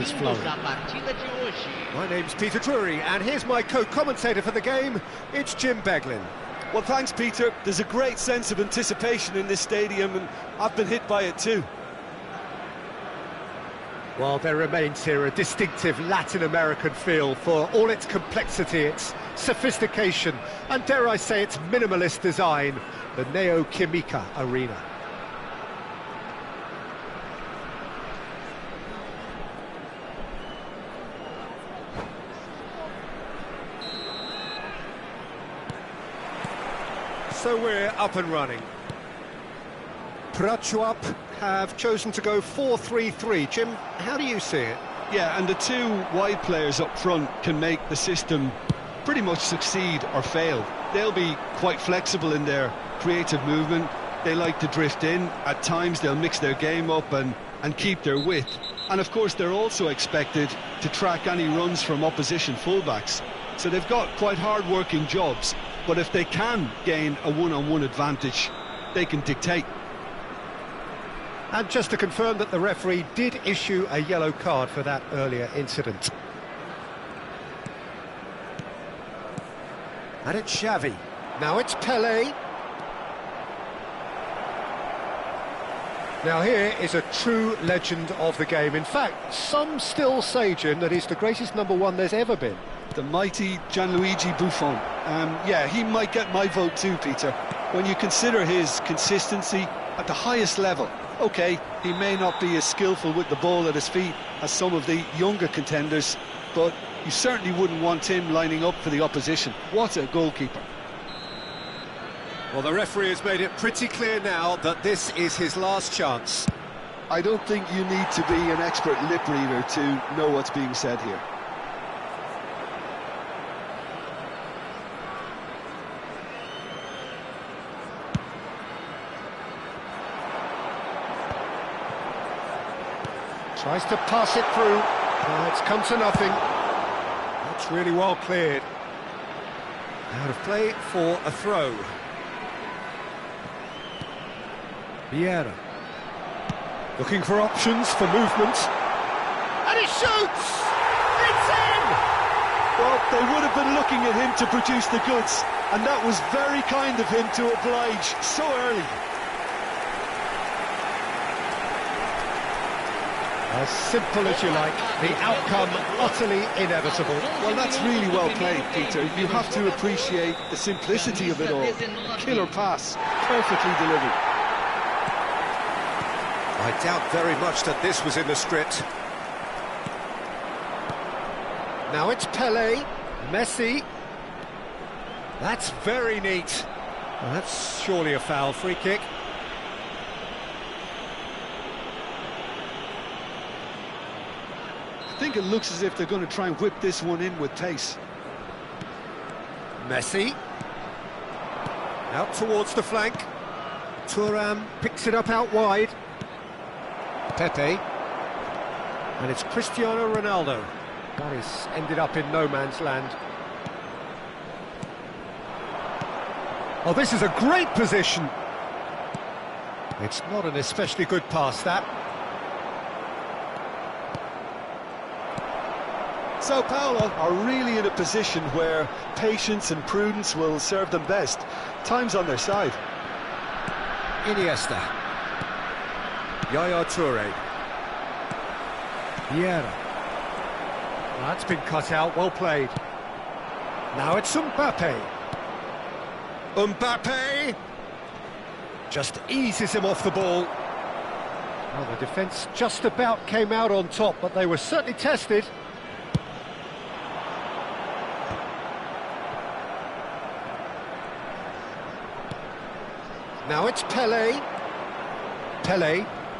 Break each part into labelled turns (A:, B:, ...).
A: is flowing.
B: My name's Peter Drury, and here's my co-commentator for the game, it's Jim Beglin.
C: Well, thanks, Peter. There's a great sense of anticipation in this stadium, and I've been hit by it too.
B: Well, there remains here a distinctive Latin American feel for all its complexity, its sophistication, and dare I say its minimalist design, the Neo-Química Arena. So we're up and running. Prachuap have chosen to go 4-3-3. Jim, how do you see it?
C: Yeah, and the two wide players up front can make the system pretty much succeed or fail. They'll be quite flexible in their creative movement. They like to drift in. At times they'll mix their game up and keep their width. And of course they're also expected to track any runs from opposition fullbacks. So they've got quite hard-working jobs. But if they can gain a one-on-one advantage, they can dictate.
B: And just to confirm that the referee did issue a yellow card for that earlier incident. And it's Xavi. Now it's Pelé. Now here is a true legend of the game. In fact, some still say, Jim, that he's the greatest number one there's ever been.
C: The mighty Gianluigi Buffon. Yeah, he might get my vote too, Peter. When you consider his consistency at the highest level, OK, he may not be as skillful with the ball at his feet as some of the younger contenders, but you certainly wouldn't want him lining up for the opposition. What a goalkeeper.
B: Well, the referee has made it pretty clear now that this is his last chance.
C: I don't think you need to be an expert lip reader to know what's being said here.
B: Tries to pass it through. Oh, it's come to nothing. That's really well cleared. Out of play for a throw. Vieira. Looking for options for movement. And he shoots! It's in!
C: Well, they would have been looking at him to produce the goods, and that was very kind of him to oblige so early.
B: As simple as you like, the outcome utterly inevitable.
C: Well, that's really well played, Peter. You have to appreciate the simplicity of it all. Killer pass, perfectly delivered.
B: I doubt very much that this was in the script. Now it's Pelé, Messi. That's very neat. Well, that's surely a foul. Free kick.
C: I think it looks as if they're going to try and whip this one in with pace.
B: Messi. Out towards the flank. Thuram picks it up out wide. Pepe. And it's Cristiano Ronaldo. That is ended up in no man's land. Oh, this is a great position. It's not an especially good pass, that.
C: Sao Paulo are really in a position where patience and prudence will serve them best. Time's on their side.
B: Iniesta. Yaya Toure. Vieira. That's been cut out, well played. Now it's Mbappe. Mbappe! Just eases him off the ball. Well, the defence just about came out on top, but they were certainly tested. Now it's Pelé.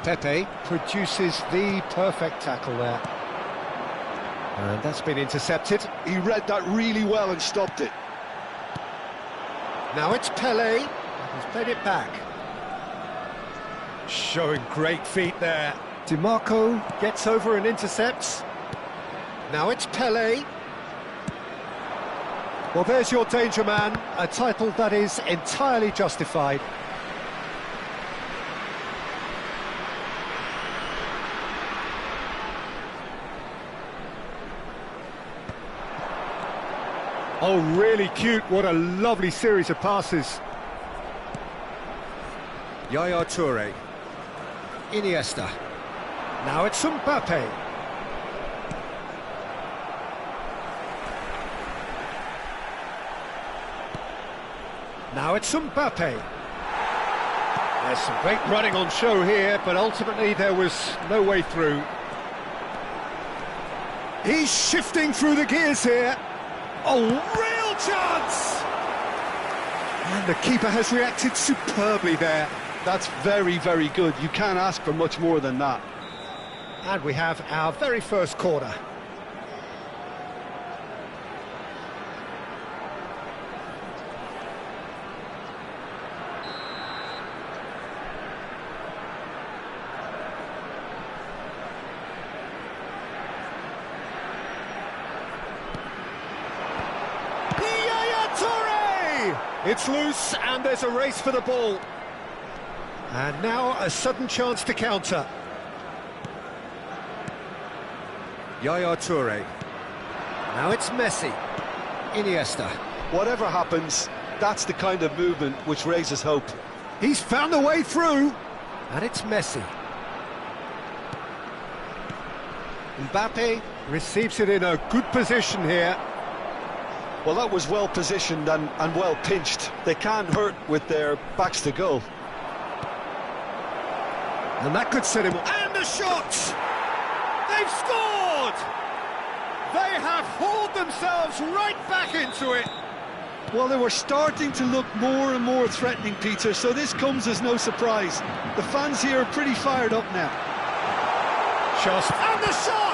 B: Pepe produces the perfect tackle there. And that's been intercepted.
C: He read that really well and stopped it.
B: Now it's Pelé. He's played it back. Showing great feet there. DiMarco gets over and intercepts. Now it's Pelé. Well, there's your danger man, a title that is entirely justified. Oh, really cute. What a lovely series of passes. Yaya Toure. Iniesta. Now it's Mbappe. Now it's Mbappe. There's some great running on show here, but ultimately there was no way through. He's shifting through the gears here. Oh, real chance! And the keeper has reacted superbly there.
C: That's very, very good. You can't ask for much more than that.
B: And we have our very first corner. It's loose, and there's a race for the ball. And now a sudden chance to counter. Yaya Toure. Now it's Messi. Iniesta.
C: Whatever happens, that's the kind of movement which raises hope.
B: He's found a way through. And it's Messi. Mbappe receives it in a good position here.
C: Well, that was well positioned and well pinched. They can't hurt with their backs to goal.
B: And that could set him up. And the shot! They've scored! They have hauled themselves right back into it.
C: Well, they were starting to look more and more threatening, Peter, so this comes as no surprise. The fans here are pretty fired up now.
B: Just and the shot!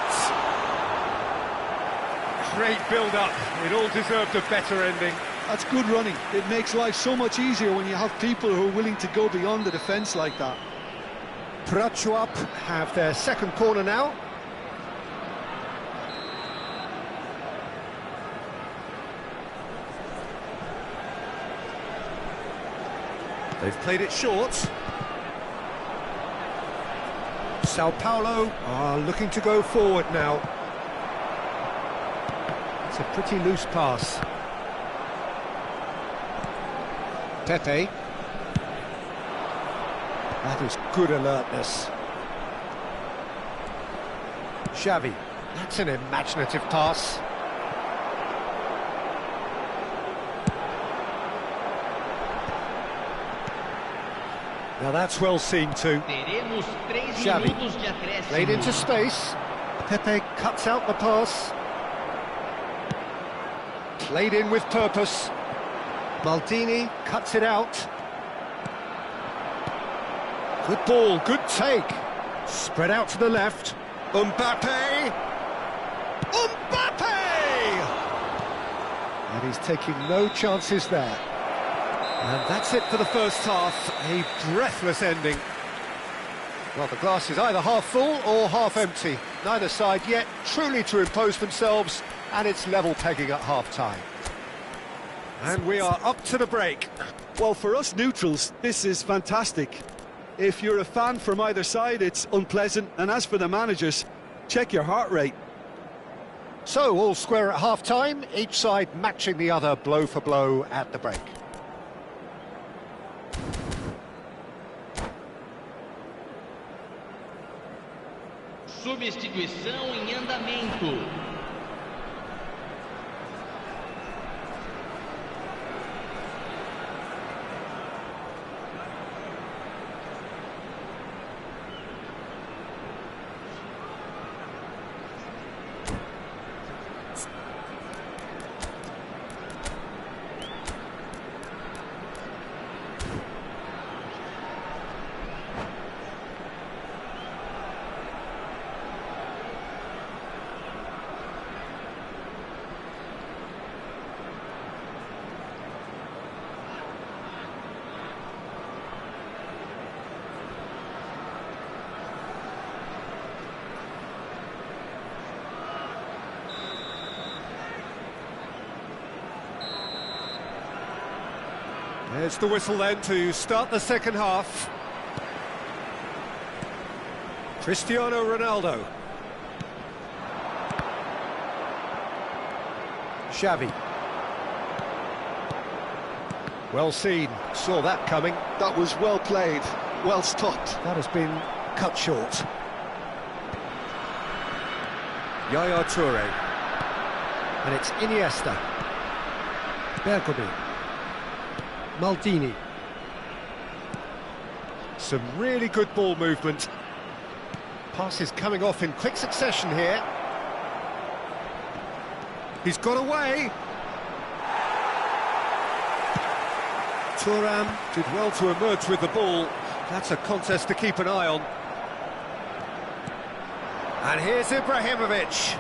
B: Great build-up. It all deserved a better ending.
C: That's good running. It makes life so much easier when you have people who are willing to go beyond the defence like that.
B: Prachuap have their second corner now. They've played it short. Sao Paulo are looking to go forward now. It's a pretty loose pass. Pepe. That is good alertness. Xavi. That's an imaginative pass. Now that's well seen too. Xavi. Played into space. Pepe cuts out the pass. Played in with purpose. Maldini cuts it out. Good ball, good take. Spread out to the left. Mbappe! Mbappe! And he's taking no chances there. And that's it for the first half. A breathless ending. Well, the glass is either half full or half empty. Neither side yet truly to impose themselves, and it's level pegging at half-time. And we are up to the break.
C: Well, for us neutrals, this is fantastic. If you're a fan from either side, it's unpleasant. And as for the managers, check your heart rate.
B: So, all square at half-time, each side matching the other blow for blow at the break.
A: Substituição em andamento.
B: There's the whistle then to start the second half. Cristiano Ronaldo. Xavi. Well seen, saw that coming.
C: That was well played, well stopped.
B: That has been cut short. Yaya Toure. And it's Iniesta. Bergomi. Maldini. Some really good ball movement. Passes coming off in quick succession here. He's got away. Thuram did well to emerge with the ball. That's a contest to keep an eye on. And here's Ibrahimovic.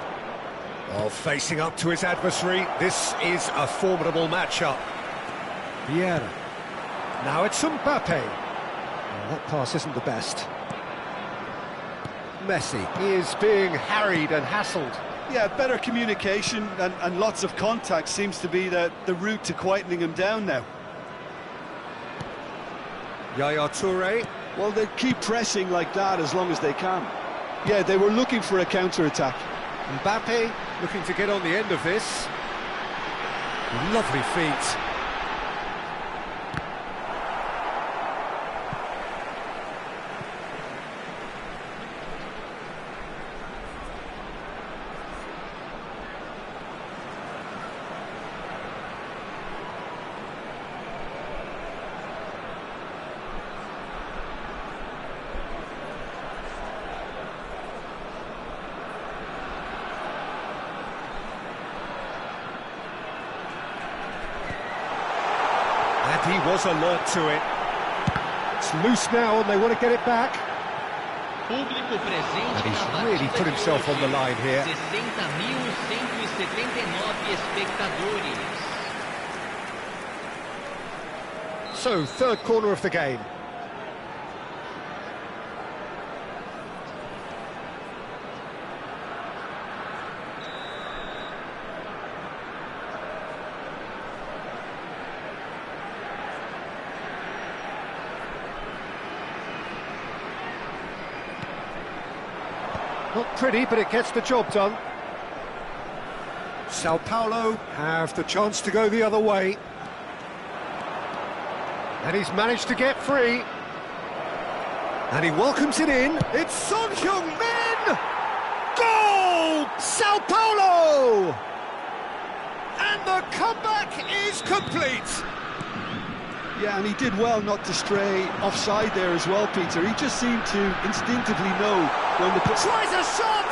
B: Oh, facing up to his adversary. This is a formidable matchup. Vieira. Now it's Mbappe. Oh, that pass isn't the best. Messi is being harried and hassled.
C: Yeah, better communication and lots of contact seems to be the route to quietening him down now.
B: Yaya Toure.
C: Well, they keep pressing like that as long as they can. Yeah, they were looking for a counter-attack.
B: Mbappe looking to get on the end of this. Lovely feet. And he was alert to it. It's loose now and they want to get it back.
A: Público presente
B: And he's
A: na
B: really
A: partida
B: put
A: de
B: himself on the
A: hoje.
B: line here.
A: 60.179 espectadores.
B: So, third corner of the game. Not pretty, but it gets the job done. Sao Paulo have the chance to go the other way. And he's managed to get free. And he welcomes it in. It's Son Heung-min! Goal! Sao Paulo! And the comeback is complete.
C: Yeah, and he did well not to stray offside there as well, Peter. He just seemed to instinctively know when the...
B: Tries a shot!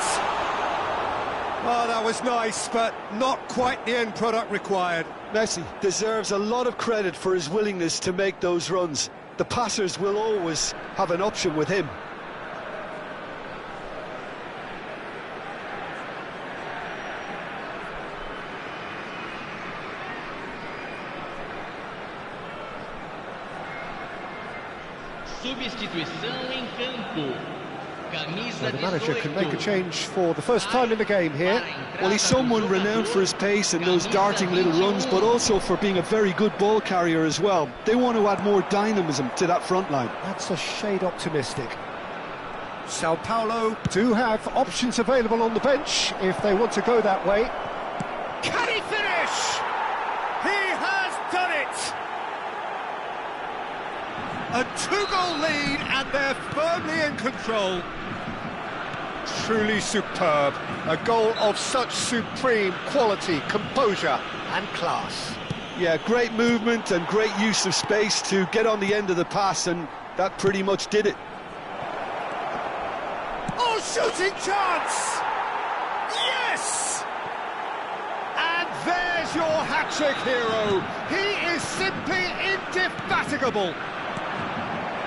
B: Oh, that was nice, but not quite the end product required.
C: Messi deserves a lot of credit for his willingness to make those runs. The passers will always have an option with him.
A: Substituição em campo. Camisa
B: So the manager can make a
A: 18.
B: change for the first time in the game here.
C: Well, he's someone renowned for his pace and those darting little runs, but also for being a very good ball carrier as well. They want to add more dynamism to that front line.
B: That's a shade optimistic. Sao Paulo do have options available on the bench if they want to go that way. Can he finish? He has done it! A two-goal lead and they're firmly in control. Truly superb. A goal of such supreme quality, composure and class.
C: Yeah, great movement and great use of space to get on the end of the pass, and that pretty much did it.
B: Oh, shooting chance! Yes! And there's your hat-trick hero. He is simply indefatigable.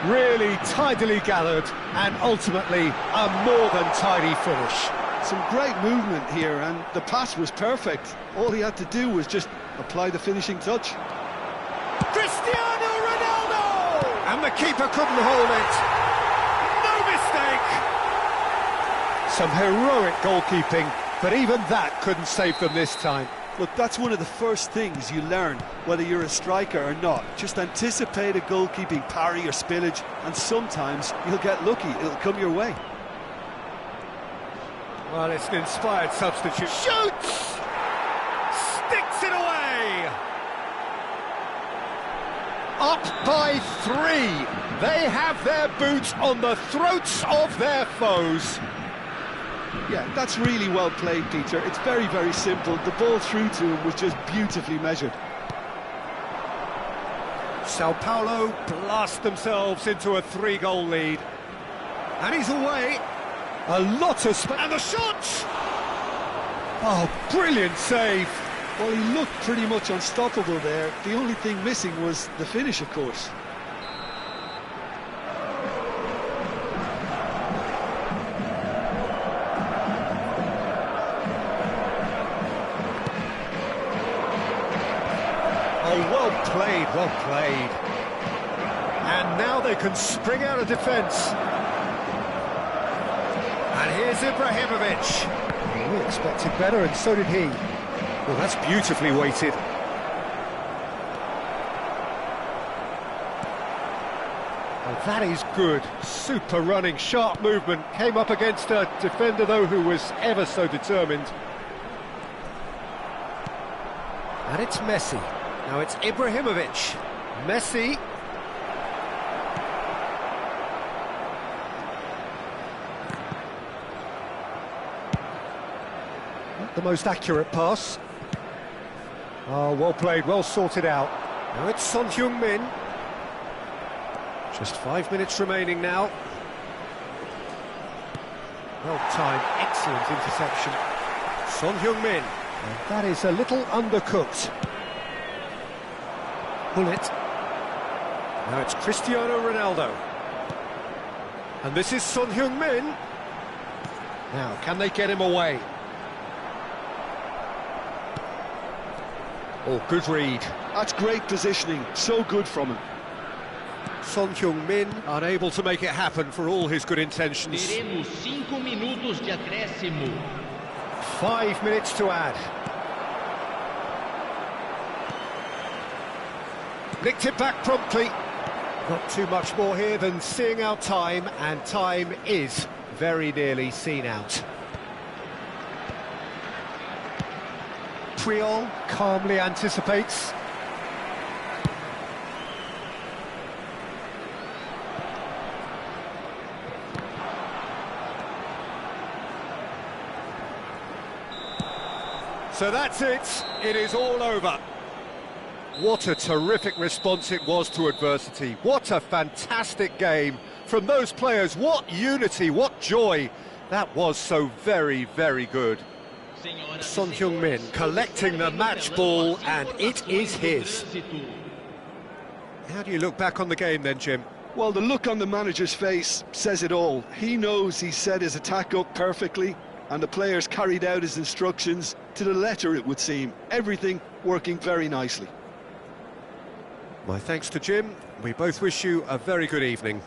B: Really tidily gathered and ultimately a more than tidy finish.
C: Some great movement here, and the pass was perfect. All he had to do was just apply the finishing touch.
B: Cristiano Ronaldo! And the keeper couldn't hold it. No mistake! Some heroic goalkeeping, but even that couldn't save them this time.
C: Look, that's one of the first things you learn, whether you're a striker or not. Just anticipate a goalkeeping parry or spillage, and sometimes you'll get lucky. It'll come your way.
B: Well, it's an inspired substitute. Shoots! Sticks it away! Up by 3. They have their boots on the throats of their foes.
C: Yeah, that's really well played, Peter. It's very, very simple. The ball through to him was just beautifully measured.
B: Sao Paulo blast themselves into a 3-goal lead. And he's away. A lot of space. And the shot! Oh, brilliant save.
C: Well, he looked pretty much unstoppable there. The only thing missing was the finish, of course.
B: Oh, well played, well played. And now they can spring out of defence. And here's Ibrahimovic. We expected better, and so did he. Well, that's beautifully weighted. Oh, that is good. Super running, sharp movement. Came up against a defender, though, who was ever so determined. And it's Messi. Now it's Ibrahimovic. Messi. Not the most accurate pass. Oh, well played, well sorted out. Now it's Son Heung-min. Just 5 minutes remaining now. Well timed, excellent interception. Son Heung-min. And that is a little undercooked. Bullet. Now it's Cristiano Ronaldo. And this is Son Heung-min. Now, can they get him away? Oh, good read.
C: That's great positioning, so good from him.
B: Son Heung-min unable to make it happen for all his good intentions.
A: Teremos 5 minutos de acréscimo.
B: 5 minutes to add. Nicked it back promptly. Not too much more here than seeing out time, and time is very nearly seen out. Puyol calmly anticipates. So that's it. It is all over. What a terrific response it was to adversity. What a fantastic game from those players. What unity, what joy. That was so very, very good. Son Heung-min collecting the match ball, and it is his. How do you look back on the game then, Jim?
C: Well, the look on the manager's face says it all. He knows he set his attack up perfectly, and the players carried out his instructions to the letter, it would seem. Everything working very nicely.
B: My thanks to Jim. We both wish you a very good evening.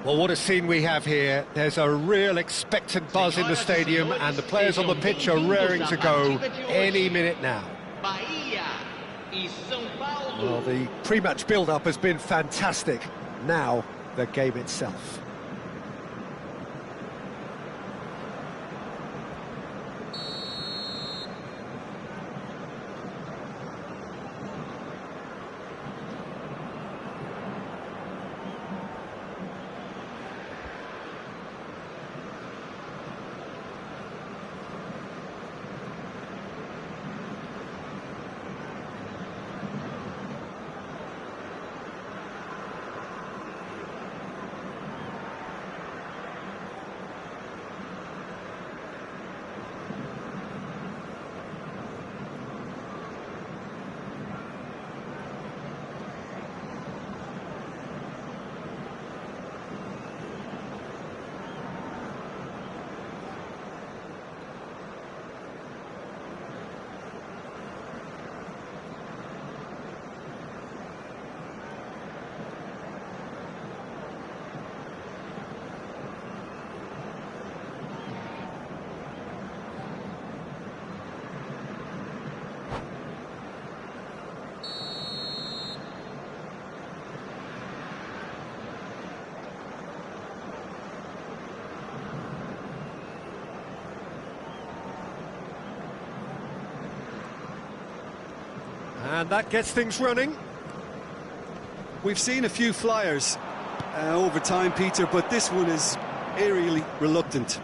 B: Well, what a scene we have here. There's a real expectant buzz in the stadium, and the players on the pitch are raring to go any minute now. Well, the pre-match build-up has been fantastic. Now, the game itself. And that gets things running.
C: We've seen a few flyers over time, Peter, but this one is eerily reluctant.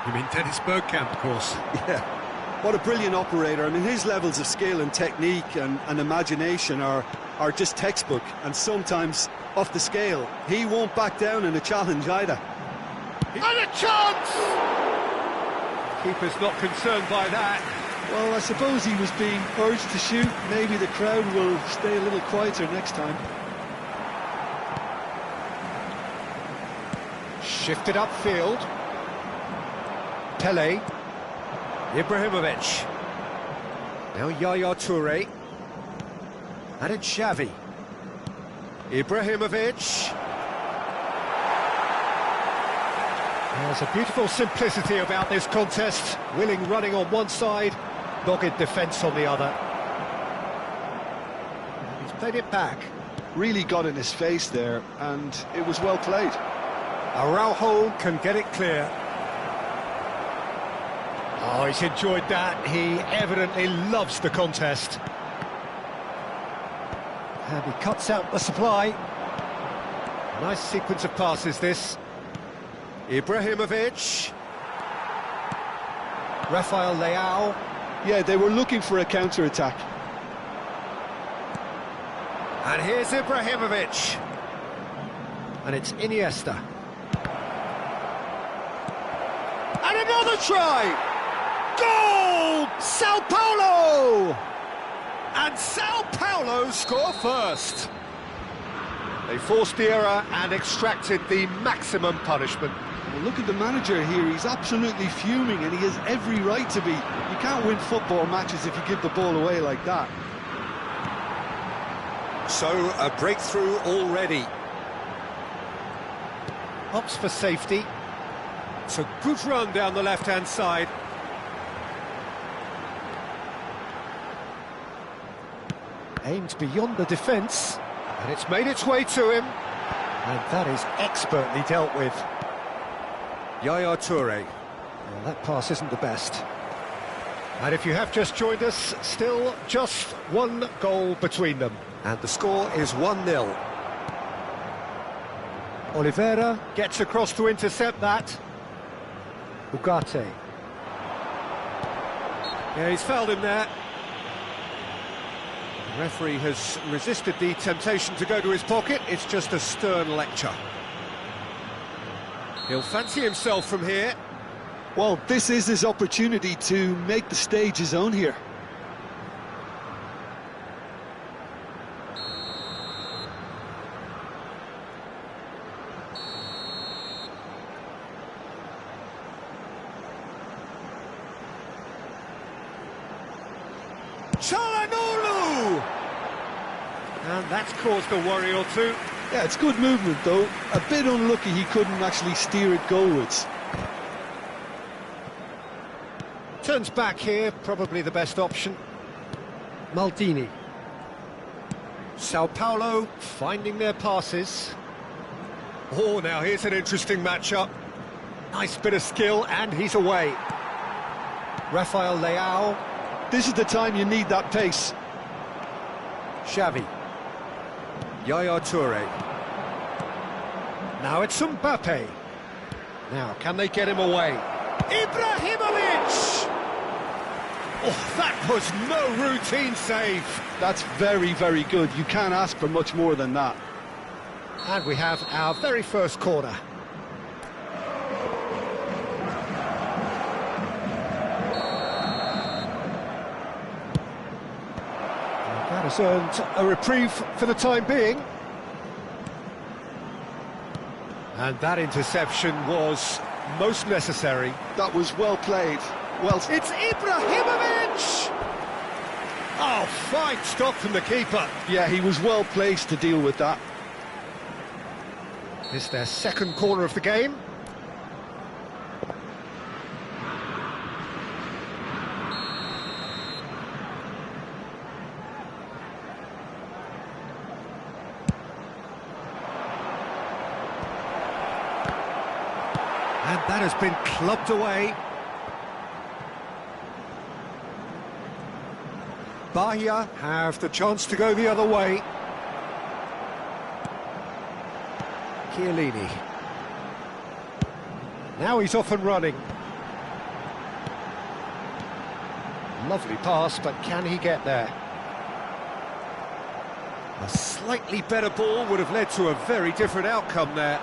B: You mean Dennis Bergkamp, of course.
C: Yeah, what a brilliant operator. I mean, his levels of skill and technique and imagination are just textbook, and sometimes off the scale. He won't back down in a challenge either.
B: And a chance! Keeper's not concerned by that.
C: Well, I suppose he was being urged to shoot. Maybe the crowd will stay a little quieter next time.
B: Shifted upfield. Pele. Ibrahimovic. Now Yaya Toure. And it's Xavi. Ibrahimovic. There's a beautiful simplicity about this contest. Willing running on one side, dogged defence on the other. He's played it back.
C: Really got in his face there, and it was well played.
B: Araujo can get it clear. Oh, he's enjoyed that. He evidently loves the contest. And he cuts out the supply. Nice sequence of passes, this. Ibrahimovic. Rafael Leao.
C: Yeah, they were looking for a counter-attack.
B: And here's Ibrahimovic. And it's Iniesta. And another try! Goal! Sao Paulo! And Sao Paulo score first. They forced the error and extracted the maximum punishment.
C: Well, look at the manager here. He's absolutely fuming, and he has every right to be. You can't win football matches if you give the ball away like that.
B: So, a breakthrough already. Opts for safety. It's a good run down the left-hand side. Aimed beyond the defence, and it's made its way to him. And that is expertly dealt with. Yaya Toure. Well, that pass isn't the best. And if you have just joined us, still just one goal between them. And the score is 1-0. Oliveira gets across to intercept that. Ugarte. Yeah, he's fouled him there. The referee has resisted the temptation to go to his pocket. It's just a stern lecture. He'll fancy himself from here.
C: Well, this is his opportunity to make the stage his own here.
B: Çalhanoğlu! And that's caused a worry or two.
C: Yeah, it's good movement though. A bit unlucky he couldn't actually steer it goalwards.
B: Turns back here, probably the best option. Maldini. Sao Paulo finding their passes. Oh, now here's an interesting matchup. Nice bit of skill, and he's away. Rafael Leao.
C: This is the time you need that pace.
B: Xavi. Yaya Toure. Now it's Mbappe. Now, can they get him away? Ibrahimovic! Oh, that was no routine save.
C: That's very, very good. You can't ask for much more than that.
B: And we have our very first corner. That has earned a reprieve for the time being. And that interception was most necessary.
C: That was well played. Well,
B: It's Ibrahimovic! Oh, fine stop from the keeper.
C: yeah, he was well placed to deal with that.
B: It's their second corner of the game. And that has been clubbed away. Bahia have the chance to go the other way. Chiellini. Now he's off and running. Lovely pass, but can he get there? A slightly better ball would have led to a very different outcome there.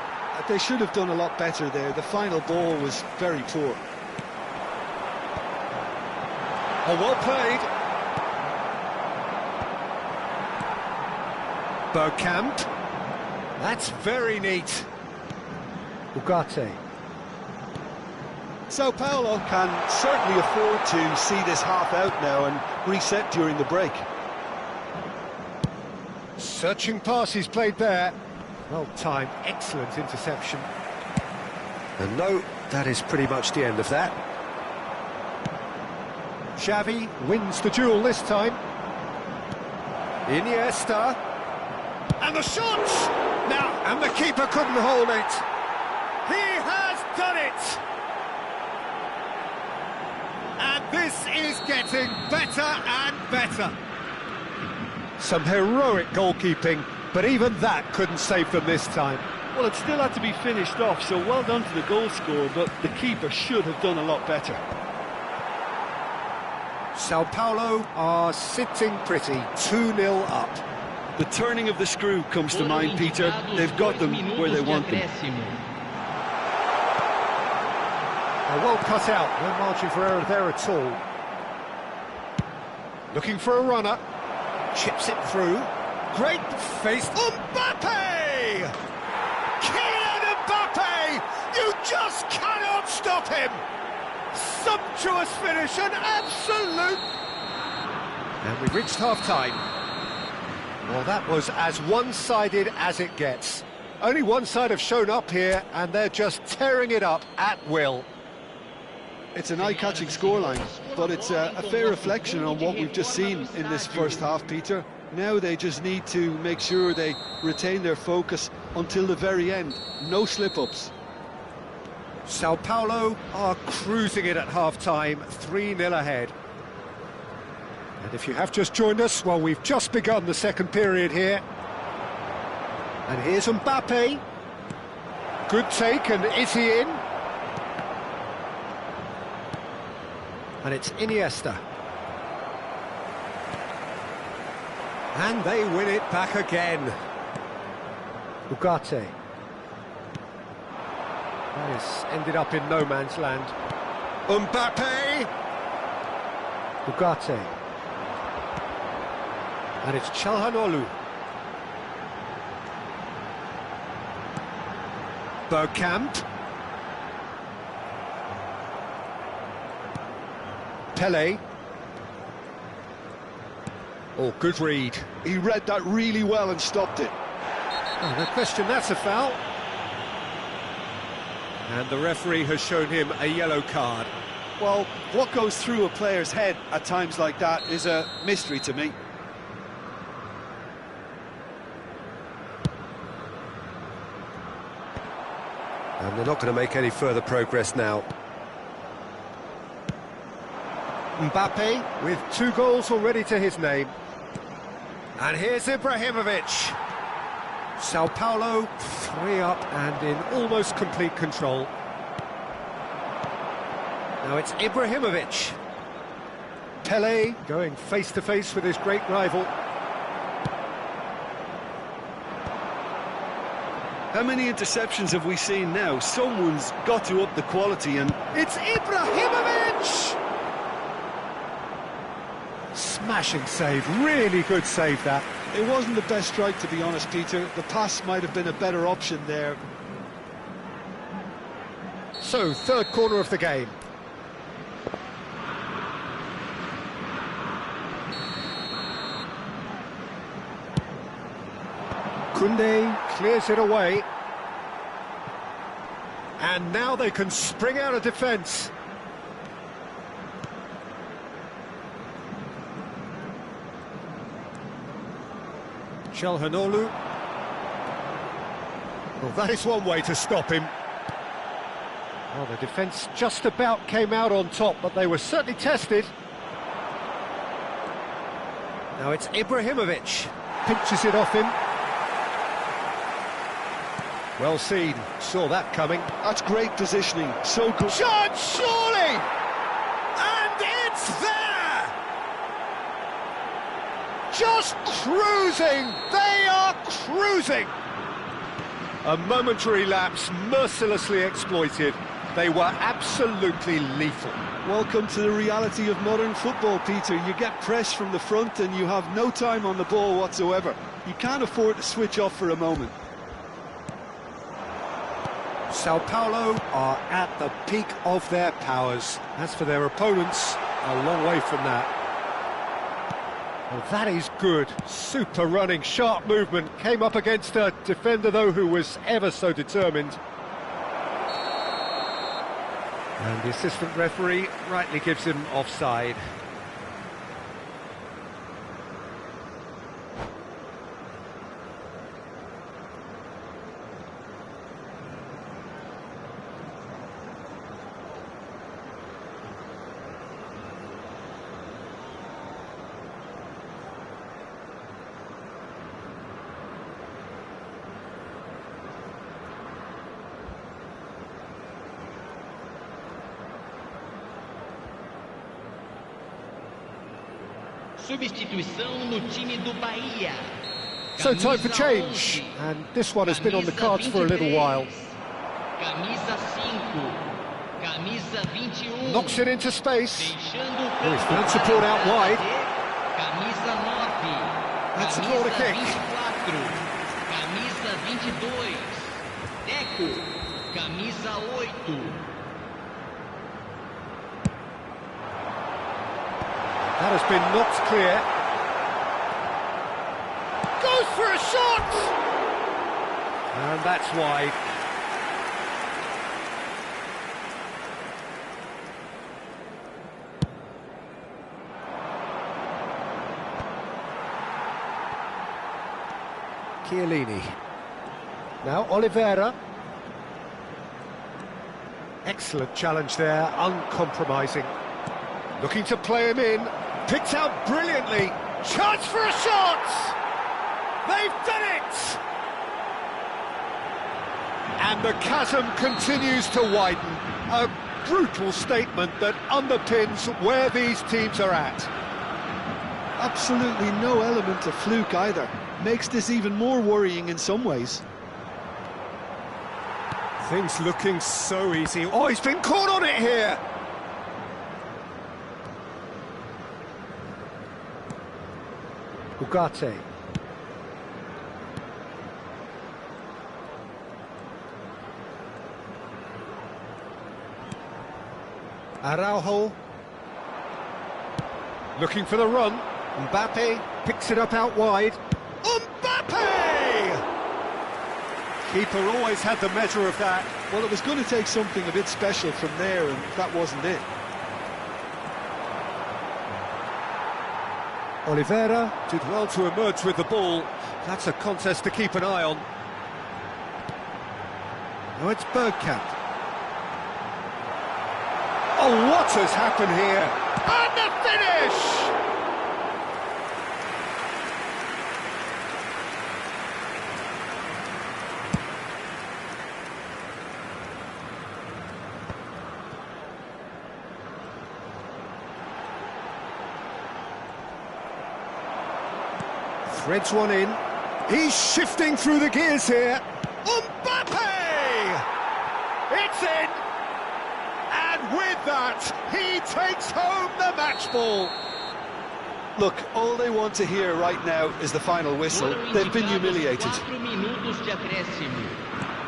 C: They should have done a lot better there. The final ball was very poor.
B: Oh, well played. Bergkamp. That's very neat. Ugarte.
C: Sao Paulo can certainly afford to see this half out now and reset during the break.
B: Searching pass he's played there. Well timed, excellent interception. And no, that is pretty much the end of that. Xavi wins the duel this time. Iniesta. And the shot! Now, and the keeper couldn't hold it. He has done it! And this is getting better and better. Some heroic goalkeeping, but even that couldn't save them this time.
C: Well, it still had to be finished off, so well done to the goal scorer, but the keeper should have done a lot better.
B: Sao Paulo are sitting pretty, 2-0 up.
C: The turning of the screw comes to mind, Peter. They've got them where they want them.
B: Well cut out, no margin for error there at all. Looking for a runner, chips it through. Great face, Mbappe! Kylian Mbappe! You just cannot stop him! Sumptuous finish, an absolute... And we've reached half-time. Well, that was as one-sided as it gets. Only one side have shown up here, and they're just tearing it up at will.
C: It's an eye-catching scoreline, but it's a fair reflection on what we've just seen in this first half, Peter. Now they just need to make sure they retain their focus until the very end. No slip-ups.
B: Sao Paulo are cruising it at half-time, 3-0 ahead. And if you have just joined us, well, we've just begun the second period here. And here's Mbappe. Good take, and is he in? And it's Iniesta. And they win it back again. Ugarte. That has ended up in no man's land. Mbappe! Ugarte. And it's Çalhanoğlu. Bergkamp. Pele. Oh, good read.
C: He read that really well and stopped it.
B: Oh, no question, that's a foul. And the referee has shown him a yellow card.
C: Well, what goes through a player's head at times like that is a mystery to me.
B: And they're not going to make any further progress now. Mbappe with 2 goals already to his name. And here's Ibrahimovic. Sao Paulo 3 up and in almost complete control. Now it's Ibrahimovic. Pelé going face to face with his great rival.
C: How many interceptions have we seen now? Someone's got to up the quality, and
B: It's Ibrahimovic! Smashing save, really good save that.
C: it wasn't the best strike, to be honest, Peter. The pass might have been a better option there.
B: So, third corner of the game. Koundé clears it away. And now they can spring out of defence. Çalhanoğlu. Well, that is one way to stop him. Well, the defence just about came out on top, but they were certainly tested. Now it's Ibrahimovic. Pinches it off him. Well seen, saw that coming.
C: That's great positioning, so good.
B: Shot, surely! And it's there! Just cruising! They are cruising! A momentary lapse mercilessly exploited. They were absolutely lethal.
C: Welcome to the reality of modern football, Peter. You get pressed from the front and you have no time on the ball whatsoever. You can't afford to switch off for a moment.
B: Sao Paulo are at the peak of their powers. As for their opponents, a long way from that. Well, that is good. Super running, sharp movement. Came up against a defender, though, who was ever so determined. And the assistant referee rightly gives him offside.
A: Substituição no time do Bahia.
B: So time for change, and this one has been on the cards for a little while.
A: Camisa 5. Camisa 21.
B: Knocks it into space.
A: Deixando o
B: Oh, he's found support out wide.
A: Camisa 9.
B: That's a corner kick.
A: 24. Camisa 22. Deco. Camisa 8.
B: That has been knocked clear. Goes for a shot! And that's wide. Chiellini. Now Oliveira. Excellent challenge there, uncompromising. Looking to play him in. Picked out brilliantly. Chance for a shot! They've done it! And the chasm continues to widen. A brutal statement that underpins where these teams are at.
C: Absolutely no element of fluke either. Makes this even more worrying in some ways.
B: Things looking so easy. Oh, he's been caught on it here! Ugarte. Araujo. Looking for the run. Mbappe picks it up out wide. Mbappe! Keeper always had the measure of that.
C: Well, it was going to take something a bit special from there, and that wasn't it.
B: Oliveira did well to emerge with the ball. That's a contest to keep an eye on. Now it's Bergkamp. Oh, what has happened here? And the finish! Threads one in. He's shifting through the gears here. Mbappe! It's in! And with that, he takes home the match ball.
C: Look, all they want to hear right now is the final whistle. They've been humiliated.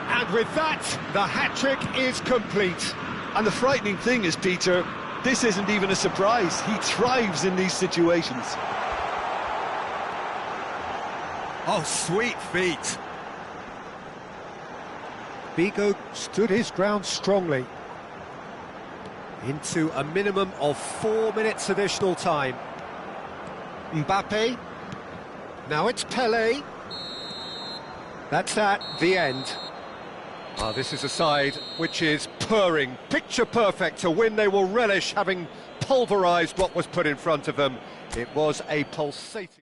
B: And with that, the hat-trick is complete.
C: And the frightening thing is, Peter, this isn't even a surprise. He thrives in these situations.
B: Oh, sweet feet. Vigo stood his ground strongly. Into a minimum of 4 minutes additional time. Mbappe. Now it's Pelé. That's at the end. Ah, this is a side which is purring, picture perfect to win. They will relish having pulverised what was put in front of them. It was a pulsating...